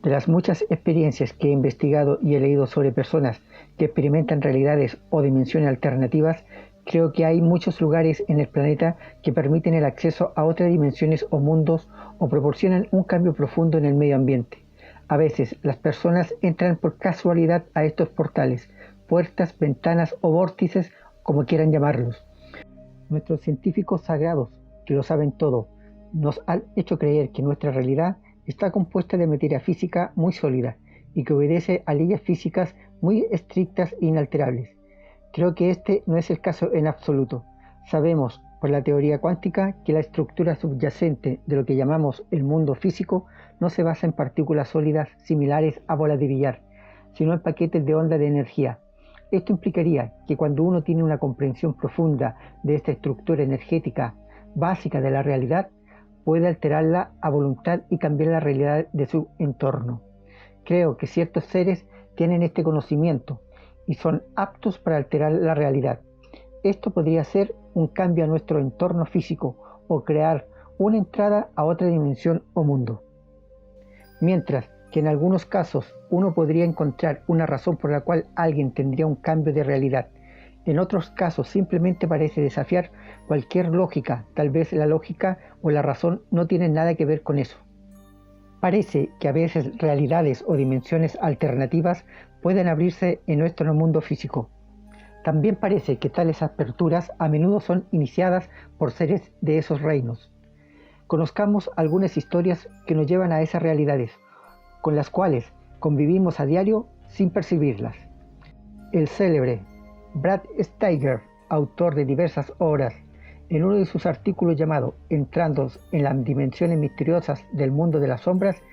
De las muchas experiencias que he investigado y he leído sobre personas que experimentan realidades o dimensiones alternativas, creo que hay muchos lugares en el planeta que permiten el acceso a otras dimensiones o mundos o proporcionan un cambio profundo en el medio ambiente. A veces las personas entran por casualidad a estos portales, puertas, ventanas o vórtices, como quieran llamarlos. Nuestros científicos sagrados, que lo saben todo, nos han hecho creer que nuestra realidad está compuesta de materia física muy sólida y que obedece a leyes físicas muy estrictas e inalterables. Creo que este no es el caso en absoluto. Sabemos por la teoría cuántica que la estructura subyacente de lo que llamamos el mundo físico no se basa en partículas sólidas similares a bolas de billar, sino en paquetes de onda de energía. Esto implicaría que cuando uno tiene una comprensión profunda de esta estructura energética básica de la realidad, puede alterarla a voluntad y cambiar la realidad de su entorno. Creo que ciertos seres tienen este conocimiento y son aptos para alterar la realidad. Esto podría ser un cambio a nuestro entorno físico o crear una entrada a otra dimensión o mundo. Mientras que en algunos casos uno podría encontrar una razón por la cual alguien tendría un cambio de realidad. En otros casos simplemente parece desafiar cualquier lógica, tal vez la lógica o la razón no tienen nada que ver con eso. Parece que a veces realidades o dimensiones alternativas pueden abrirse en nuestro mundo físico. También parece que tales aperturas a menudo son iniciadas por seres de esos reinos. Conozcamos algunas historias que nos llevan a esas realidades, con las cuales convivimos a diario sin percibirlas. El célebre Brad Steiger, autor de diversas obras, en uno de sus artículos llamado Entrando en las dimensiones misteriosas del mundo de las sombras,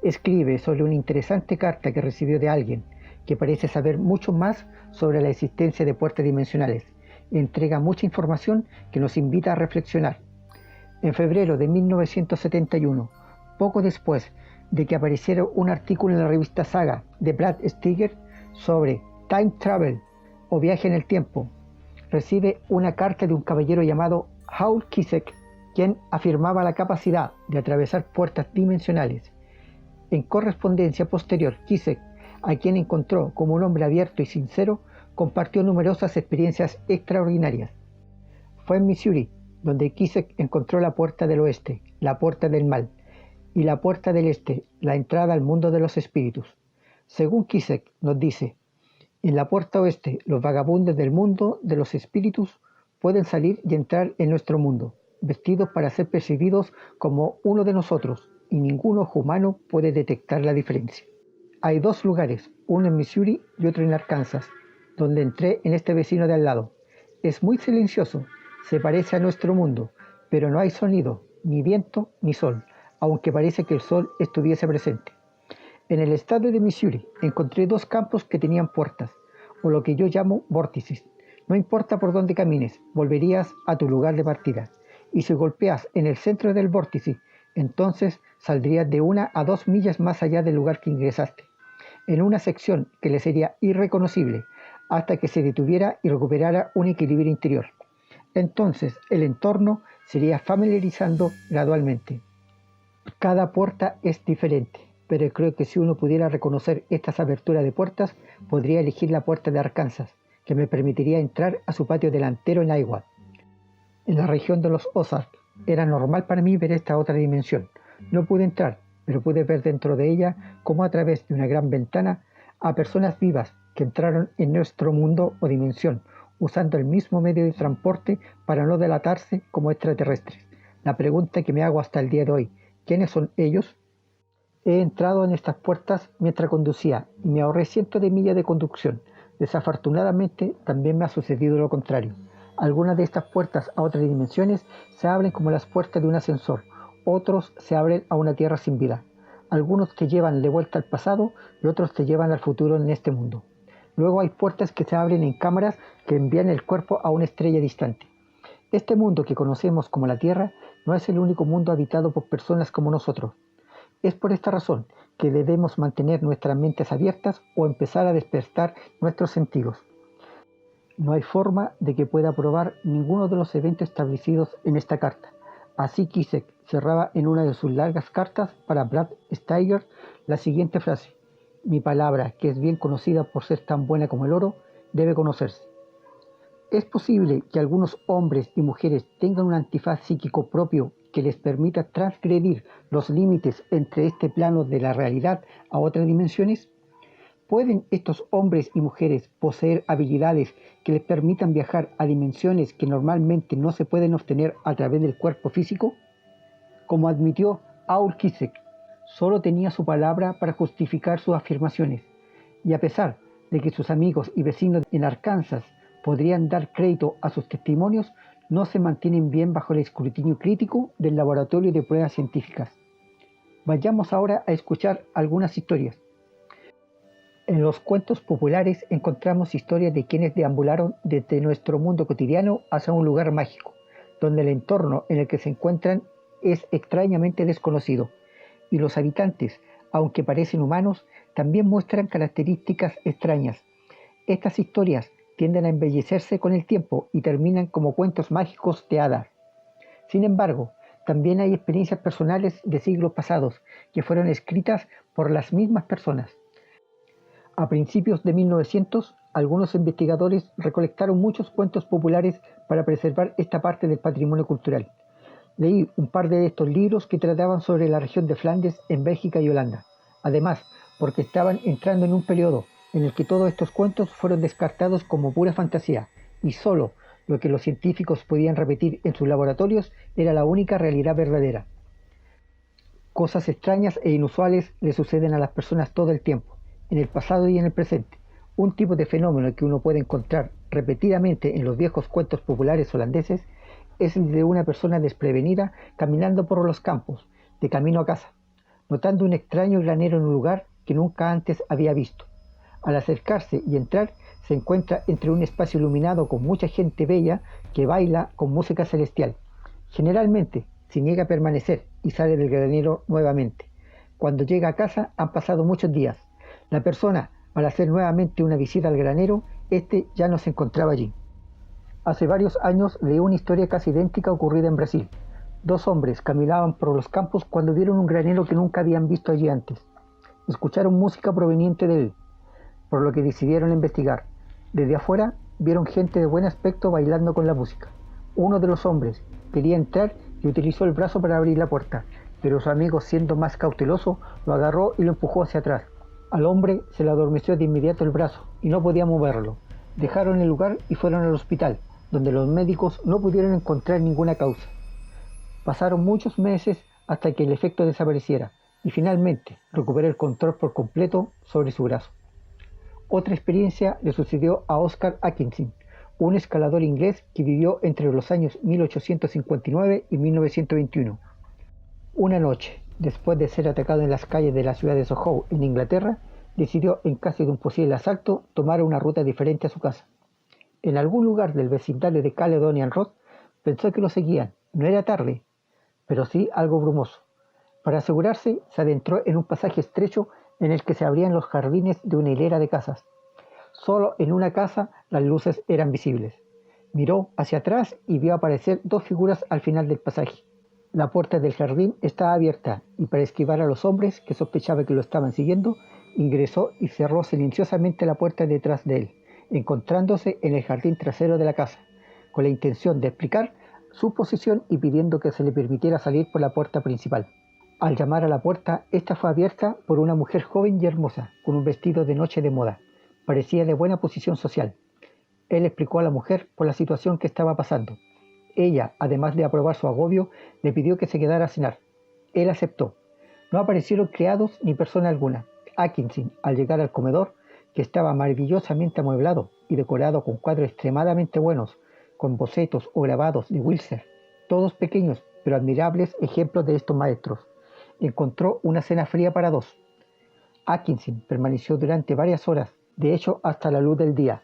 escribe sobre una interesante carta que recibió de alguien que parece saber mucho más sobre la existencia de puertas dimensionales. Entrega mucha información que nos invita a reflexionar. En febrero de 1971, poco después de que apareciera un artículo en la revista Saga de Brad Steiger sobre Time Travel o viaje en el tiempo, recibe una carta de un caballero llamado Hal Kisek, quien afirmaba la capacidad de atravesar puertas dimensionales. En correspondencia posterior, Kisek, a quien encontró como un hombre abierto y sincero, compartió numerosas experiencias extraordinarias. Fue en Missouri donde Kisek encontró la puerta del oeste, la puerta del mal, y la puerta del este, la entrada al mundo de los espíritus. Según Kisek nos dice, en la puerta oeste, los vagabundos del mundo de los espíritus pueden salir y entrar en nuestro mundo, vestidos para ser percibidos como uno de nosotros, y ningún ojo humano puede detectar la diferencia. Hay dos lugares, uno en Missouri y otro en Arkansas, donde entré en este vecino de al lado. Es muy silencioso, se parece a nuestro mundo, pero no hay sonido, ni viento, ni sol, aunque parece que el sol estuviese presente. En el estado de Missouri encontré dos campos que tenían puertas, o lo que yo llamo vórtices. No importa por dónde camines, volverías a tu lugar de partida. Y si golpeas en el centro del vórtice, entonces saldrías de 1 a 2 millas más allá del lugar que ingresaste, en una sección que le sería irreconocible, hasta que se detuviera y recuperara un equilibrio interior. Entonces el entorno se iría familiarizando gradualmente. Cada puerta es diferente, pero creo que si uno pudiera reconocer estas aberturas de puertas, podría elegir la puerta de Arkansas, que me permitiría entrar a su patio delantero en Iowa. En la región de los Ozarks, era normal para mí ver esta otra dimensión. No pude entrar, pero pude ver dentro de ella, como a través de una gran ventana, a personas vivas que entraron en nuestro mundo o dimensión, usando el mismo medio de transporte para no delatarse como extraterrestres. La pregunta que me hago hasta el día de hoy, ¿quiénes son ellos? He entrado en estas puertas mientras conducía y me ahorré cientos de millas de conducción. Desafortunadamente, también me ha sucedido lo contrario. Algunas de estas puertas a otras dimensiones se abren como las puertas de un ascensor, otros se abren a una tierra sin vida. Algunos te llevan de vuelta al pasado y otros te llevan al futuro en este mundo. Luego hay puertas que se abren en cámaras que envían el cuerpo a una estrella distante. Este mundo que conocemos como la Tierra no es el único mundo habitado por personas como nosotros. Es por esta razón que debemos mantener nuestras mentes abiertas o empezar a despertar nuestros sentidos. No hay forma de que pueda probar ninguno de los eventos establecidos en esta carta. Así Kisek cerraba en una de sus largas cartas para Brad Steiger la siguiente frase: mi palabra, que es bien conocida por ser tan buena como el oro, debe conocerse. ¿Es posible que algunos hombres y mujeres tengan un antifaz psíquico propio que les permita transgredir los límites entre este plano de la realidad a otras dimensiones? ¿Pueden estos hombres y mujeres poseer habilidades que les permitan viajar a dimensiones que normalmente no se pueden obtener a través del cuerpo físico? Como admitió Aul Kisek, solo tenía su palabra para justificar sus afirmaciones, y a pesar de que sus amigos y vecinos en Arkansas podrían dar crédito a sus testimonios, no se mantienen bien bajo el escrutinio crítico del laboratorio de pruebas científicas. Vayamos ahora a escuchar algunas historias. En los cuentos populares encontramos historias de quienes deambularon desde nuestro mundo cotidiano hacia un lugar mágico, donde el entorno en el que se encuentran es extrañamente desconocido, y los habitantes, aunque parecen humanos, también muestran características extrañas. Estas historias tienden a embellecerse con el tiempo y terminan como cuentos mágicos de hadas. Sin embargo, también hay experiencias personales de siglos pasados que fueron escritas por las mismas personas. A principios de 1900, algunos investigadores recolectaron muchos cuentos populares para preservar esta parte del patrimonio cultural. Leí un par de estos libros que trataban sobre la región de Flandes en Bélgica y Holanda. Además, porque estaban entrando en un periodo en el que todos estos cuentos fueron descartados como pura fantasía, y solo lo que los científicos podían repetir en sus laboratorios era la única realidad verdadera. Cosas extrañas e inusuales le suceden a las personas todo el tiempo, en el pasado y en el presente. Un tipo de fenómeno que uno puede encontrar repetidamente en los viejos cuentos populares holandeses es el de una persona desprevenida caminando por los campos, de camino a casa, notando un extraño granero en un lugar que nunca antes había visto. Al acercarse y entrar, se encuentra entre un espacio iluminado con mucha gente bella que baila con música celestial. Generalmente se niega a permanecer y sale del granero nuevamente. Cuando llega a casa han pasado muchos días. La persona, al hacer nuevamente una visita al granero, este ya no se encontraba allí. Hace varios años leí una historia casi idéntica ocurrida en Brasil. Dos hombres caminaban por los campos cuando vieron un granero que nunca habían visto allí antes. Escucharon música proveniente de él, por lo que decidieron investigar. Desde afuera vieron gente de buen aspecto bailando con la música. Uno de los hombres quería entrar y utilizó el brazo para abrir la puerta, pero su amigo, siendo más cauteloso, lo agarró y lo empujó hacia atrás. Al hombre se le adormeció de inmediato el brazo y no podía moverlo. Dejaron el lugar y fueron al hospital, donde los médicos no pudieron encontrar ninguna causa. Pasaron muchos meses hasta que el efecto desapareciera y finalmente recuperó el control por completo sobre su brazo. Otra experiencia le sucedió a Oscar Atkinson, un escalador inglés que vivió entre los años 1859 y 1921. Una noche, después de ser atacado en las calles de la ciudad de Soho, en Inglaterra, decidió, en caso de un posible asalto, tomar una ruta diferente a su casa. En algún lugar del vecindario de Caledonian Road, pensó que lo seguían. No era tarde, pero sí algo brumoso. Para asegurarse, se adentró en un pasaje estrecho en el que se abrían los jardines de una hilera de casas. Solo en una casa las luces eran visibles. Miró hacia atrás y vio aparecer dos figuras al final del pasaje. La puerta del jardín estaba abierta y, para esquivar a los hombres que sospechaba que lo estaban siguiendo, ingresó y cerró silenciosamente la puerta detrás de él, encontrándose en el jardín trasero de la casa, con la intención de explicar su posición y pidiendo que se le permitiera salir por la puerta principal. Al llamar a la puerta, esta fue abierta por una mujer joven y hermosa, con un vestido de noche de moda. Parecía de buena posición social. Él explicó a la mujer por la situación que estaba pasando. Ella, además de aprobar su agobio, le pidió que se quedara a cenar. Él aceptó. No aparecieron criados ni persona alguna. Atkinson, al llegar al comedor, que estaba maravillosamente amueblado y decorado con cuadros extremadamente buenos, con bocetos o grabados de Wilson, todos pequeños pero admirables ejemplos de estos maestros, encontró una cena fría para dos. Atkinson permaneció durante varias horas, de hecho hasta la luz del día.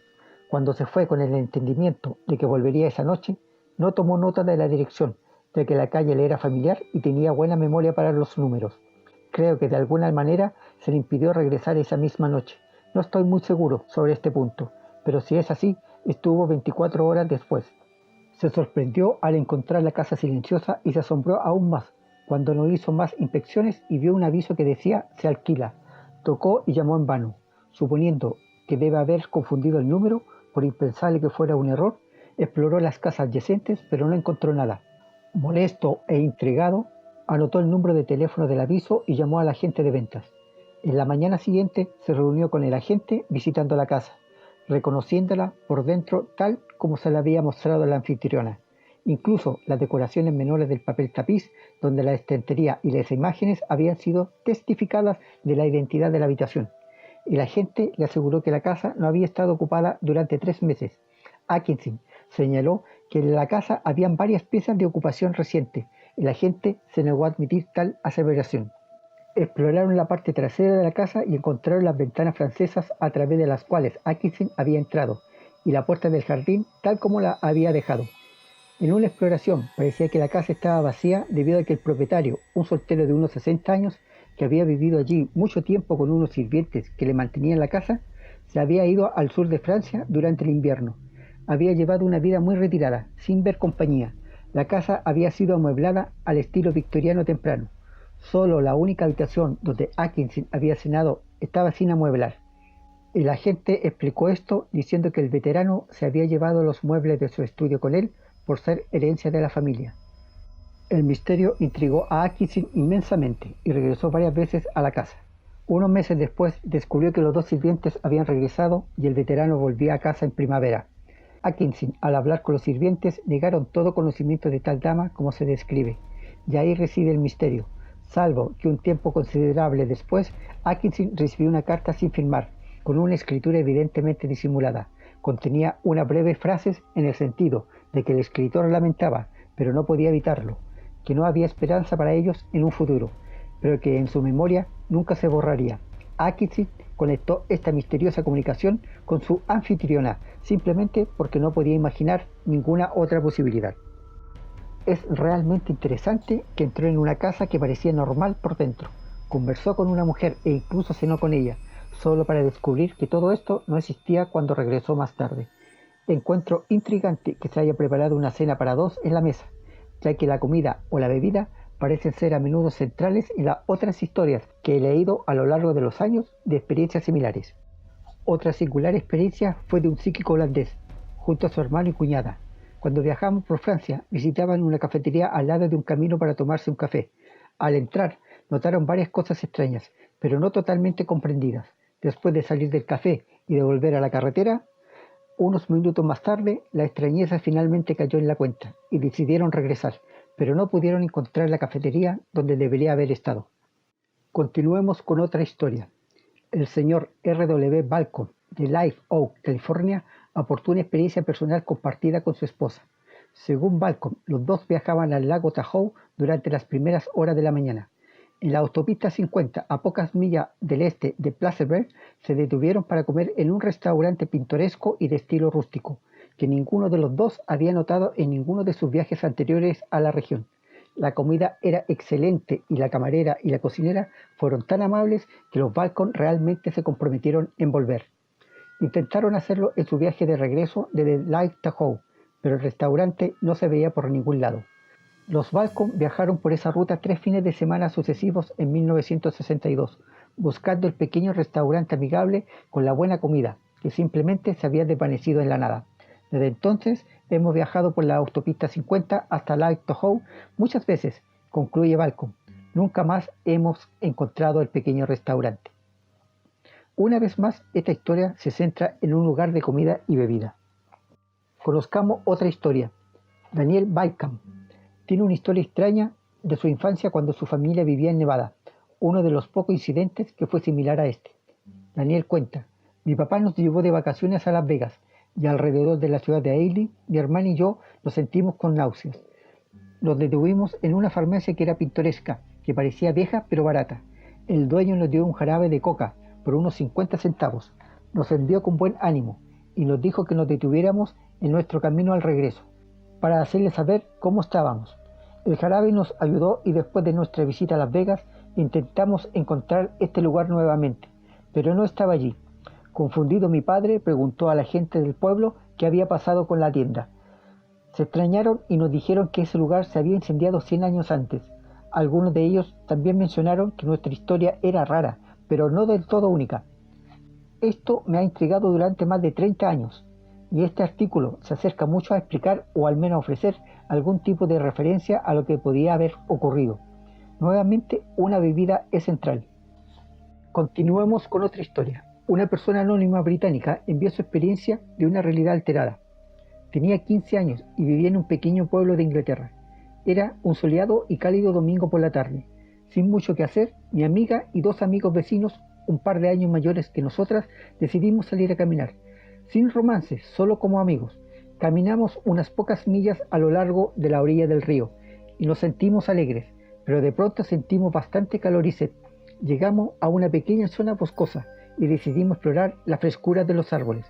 Cuando se fue con el entendimiento de que volvería esa noche, no tomó nota de la dirección, ya que la calle le era familiar y tenía buena memoria para los números. Creo que de alguna manera se le impidió regresar esa misma noche. No estoy muy seguro sobre este punto, pero si es así, estuvo 24 horas después. Se sorprendió al encontrar la casa silenciosa y se asombró aún más cuando no hizo más inspecciones y vio un aviso que decía "se alquila". Tocó y llamó en vano. Suponiendo que debe haber confundido el número, por impensable que fuera un error, exploró las casas adyacentes pero no encontró nada. Molesto e intrigado, anotó el número de teléfono del aviso y llamó al agente de ventas. En la mañana siguiente se reunió con el agente visitando la casa, reconociéndola por dentro tal como se la había mostrado la anfitriona. Incluso las decoraciones menores del papel tapiz, donde la estantería y las imágenes habían sido testificadas de la identidad de la habitación. El agente le aseguró que la casa no había estado ocupada durante 3 meses. Atkinson señaló que en la casa habían varias piezas de ocupación reciente. El agente se negó a admitir tal aseveración. Exploraron la parte trasera de la casa y encontraron las ventanas francesas a través de las cuales Atkinson había entrado, y la puerta del jardín tal como la había dejado. En una exploración parecía que la casa estaba vacía debido a que el propietario, un soltero de unos 60 años, que había vivido allí mucho tiempo con unos sirvientes que le mantenían la casa, se había ido al sur de Francia durante el invierno. Había llevado una vida muy retirada, sin ver compañía. La casa había sido amueblada al estilo victoriano temprano. Solo la única habitación donde Atkinson había cenado estaba sin amueblar. El agente explicó esto diciendo que el veterano se había llevado los muebles de su estudio con él por ser herencia de la familia. El misterio intrigó a Atkinson inmensamente y regresó varias veces a la casa. Unos meses después descubrió que los 2 sirvientes habían regresado y el veterano volvía a casa en primavera. Atkinson, al hablar con los sirvientes, negaron todo conocimiento de tal dama como se describe, y ahí reside el misterio, salvo que un tiempo considerable después, Atkinson recibió una carta sin firmar, con una escritura evidentemente disimulada. Contenía unas breves frases en el sentido de que el escritor lamentaba, pero no podía evitarlo, que no había esperanza para ellos en un futuro, pero que en su memoria nunca se borraría. Atkinson conectó esta misteriosa comunicación con su anfitriona, simplemente porque no podía imaginar ninguna otra posibilidad. Es realmente interesante que entró en una casa que parecía normal por dentro, conversó con una mujer e incluso cenó con ella, solo para descubrir que todo esto no existía cuando regresó más tarde. Encuentro intrigante que se haya preparado una cena para 2 en la mesa, ya que la comida o la bebida parecen ser a menudo centrales en las otras historias que he leído a lo largo de los años de experiencias similares. Otra singular experiencia fue de un psíquico holandés, junto a su hermano y cuñada. Cuando viajamos por Francia, visitaban una cafetería al lado de un camino para tomarse un café. Al entrar, notaron varias cosas extrañas, pero no totalmente comprendidas. Después de salir del café y de volver a la carretera, unos minutos más tarde, la extrañeza finalmente cayó en la cuenta y decidieron regresar, pero no pudieron encontrar la cafetería donde debería haber estado. Continuemos con otra historia. El señor R.W. Balcom, de Live Oak, California, aportó una experiencia personal compartida con su esposa. Según Balcom, los dos viajaban al lago Tahoe durante las primeras horas de la mañana. En la autopista 50, a pocas millas del este de Placerville, se detuvieron para comer en un restaurante pintoresco y de estilo rústico, que ninguno de los dos había notado en ninguno de sus viajes anteriores a la región. La comida era excelente y la camarera y la cocinera fueron tan amables que los Balcom realmente se comprometieron en volver. Intentaron hacerlo en su viaje de regreso desde Lake Tahoe, pero el restaurante no se veía por ningún lado. Los Balcom viajaron por esa ruta 3 fines de semana sucesivos en 1962, buscando el pequeño restaurante amigable con la buena comida, que simplemente se había desvanecido en la nada. Desde entonces hemos viajado por la autopista 50 hasta Lake Tahoe muchas veces, concluye Balcom. Nunca más hemos encontrado el pequeño restaurante. Una vez más, esta historia se centra en un lugar de comida y bebida. Conozcamos otra historia. Daniel Balcom tiene una historia extraña de su infancia cuando su familia vivía en Nevada, uno de los pocos incidentes que fue similar a este. Daniel cuenta: mi papá nos llevó de vacaciones a Las Vegas y alrededor de la ciudad de Aileen, mi hermana y yo nos sentimos con náuseas. Nos detuvimos en una farmacia que era pintoresca, que parecía vieja pero barata. El dueño nos dio un jarabe de coca por unos 50 centavos. Nos envió con buen ánimo y nos dijo que nos detuviéramos en nuestro camino al regreso, para hacerle saber cómo estábamos. El jarabe nos ayudó y después de nuestra visita a Las Vegas intentamos encontrar este lugar nuevamente, pero no estaba allí. Confundido, mi padre preguntó a la gente del pueblo qué había pasado con la tienda. Se extrañaron y nos dijeron que ese lugar se había incendiado 100 años antes. Algunos de ellos también mencionaron que nuestra historia era rara, pero no del todo única. Esto me ha intrigado durante más de 30 años, y este artículo se acerca mucho a explicar o al menos ofrecer algún tipo de referencia a lo que podía haber ocurrido. Nuevamente, una bebida es central. Continuemos con otra historia. Una persona anónima británica envió su experiencia de una realidad alterada. Tenía 15 años y vivía en un pequeño pueblo de Inglaterra. Era un soleado y cálido domingo por la tarde. Sin mucho que hacer, mi amiga y dos amigos vecinos, un par de años mayores que nosotras, decidimos salir a caminar. Sin romances, solo como amigos. Caminamos unas pocas millas a lo largo de la orilla del río y nos sentimos alegres, pero de pronto sentimos bastante calor y sed. Llegamos a una pequeña zona boscosa y decidimos explorar la frescura de los árboles.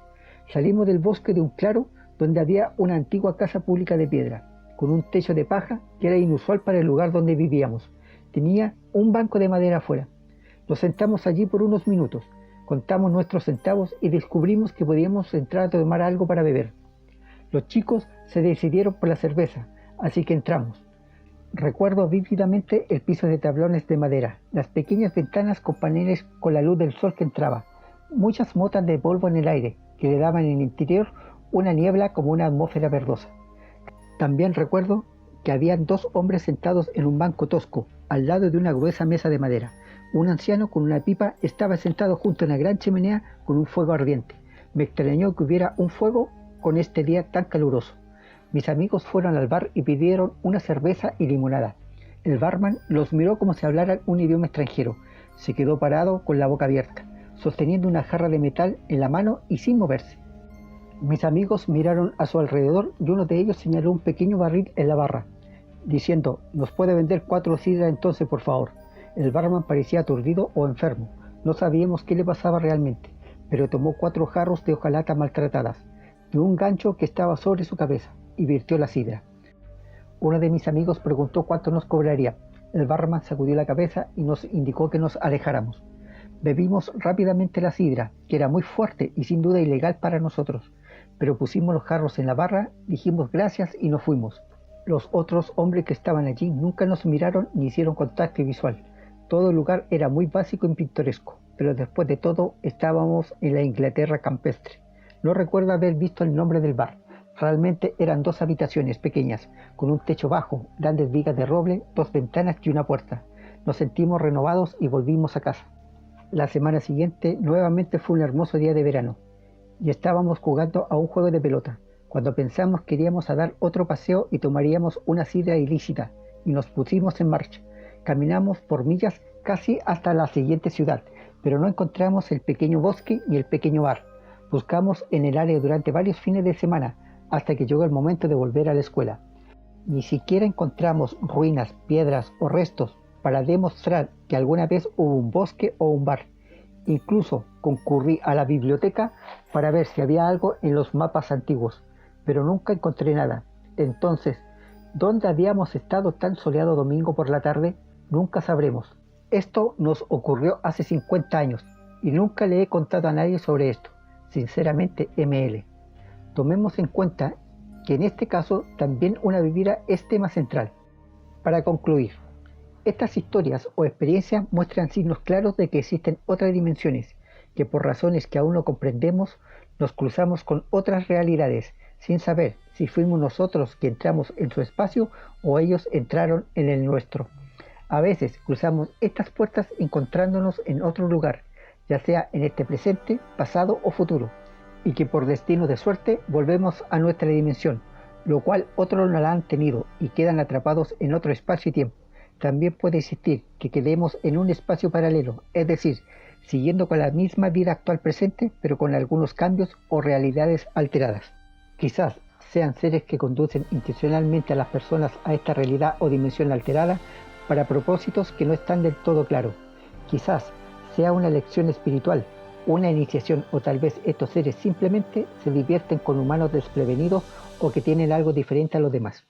Salimos del bosque de un claro donde había una antigua casa pública de piedra, con un techo de paja que era inusual para el lugar donde vivíamos. Tenía un banco de madera afuera. Nos sentamos allí por unos minutos, contamos nuestros centavos y descubrimos que podíamos entrar a tomar algo para beber. Los chicos se decidieron por la cerveza, así que entramos. Recuerdo vívidamente el piso de tablones de madera, las pequeñas ventanas con paneles con la luz del sol que entraba, muchas motas de polvo en el aire que le daban en el interior una niebla como una atmósfera verdosa. También recuerdo que habían dos hombres sentados en un banco tosco, al lado de una gruesa mesa de madera. Un anciano con una pipa estaba sentado junto a una gran chimenea con un fuego ardiente. Me extrañó que hubiera un fuego con este día tan caluroso. Mis amigos fueron al bar y pidieron una cerveza y limonada. El barman los miró como si hablaran un idioma extranjero. Se quedó parado con la boca abierta, sosteniendo una jarra de metal en la mano y sin moverse. Mis amigos miraron a su alrededor y uno de ellos señaló un pequeño barril en la barra, diciendo: ¿nos puede vender 4 sidras entonces, por favor? El barman parecía aturdido o enfermo. No sabíamos qué le pasaba realmente, pero tomó 4 jarros de hojalata maltratadas y un gancho que estaba sobre su cabeza y virtió la sidra. Uno de mis amigos preguntó cuánto nos cobraría. El barman sacudió la cabeza y nos indicó que nos alejáramos. Bebimos rápidamente la sidra, que era muy fuerte y sin duda ilegal para nosotros, pero pusimos los jarros en la barra, dijimos gracias y nos fuimos. Los otros hombres que estaban allí nunca nos miraron ni hicieron contacto visual. Todo el lugar era muy básico y pintoresco, pero después de todo estábamos en la Inglaterra campestre. No recuerdo haber visto el nombre del bar. Realmente eran 2 habitaciones pequeñas, con un techo bajo, grandes vigas de roble, 2 ventanas y una puerta. Nos sentimos renovados y volvimos a casa. La semana siguiente nuevamente fue un hermoso día de verano y estábamos jugando a un juego de pelota, cuando pensamos que iríamos a dar otro paseo y tomaríamos una sidra ilícita, y nos pusimos en marcha. Caminamos por millas casi hasta la siguiente ciudad, pero no encontramos el pequeño bosque ni el pequeño bar. Buscamos en el área durante varios fines de semana, hasta que llegó el momento de volver a la escuela. Ni siquiera encontramos ruinas, piedras o restos para demostrar que alguna vez hubo un bosque o un bar. Incluso concurrí a la biblioteca para ver si había algo en los mapas antiguos, pero nunca encontré nada. Entonces, ¿dónde habíamos estado tan soleado domingo por la tarde? Nunca sabremos. Esto nos ocurrió hace 50 años y nunca le he contado a nadie sobre esto. Sinceramente, ML. Tomemos en cuenta que en este caso también una bebida es tema central. Para concluir, estas historias o experiencias muestran signos claros de que existen otras dimensiones, que por razones que aún no comprendemos, nos cruzamos con otras realidades, sin saber si fuimos nosotros que entramos en su espacio o ellos entraron en el nuestro. A veces cruzamos estas puertas encontrándonos en otro lugar, ya sea en este presente, pasado o futuro, y que por destino de suerte volvemos a nuestra dimensión, lo cual otros no la han tenido y quedan atrapados en otro espacio y tiempo. También puede existir que quedemos en un espacio paralelo, es decir, siguiendo con la misma vida actual presente, pero con algunos cambios o realidades alteradas. Quizás sean seres que conducen intencionalmente a las personas a esta realidad o dimensión alterada para propósitos que no están del todo claros. Quizás sea una lección espiritual, una iniciación, o tal vez estos seres simplemente se divierten con humanos desprevenidos o que tienen algo diferente a los demás.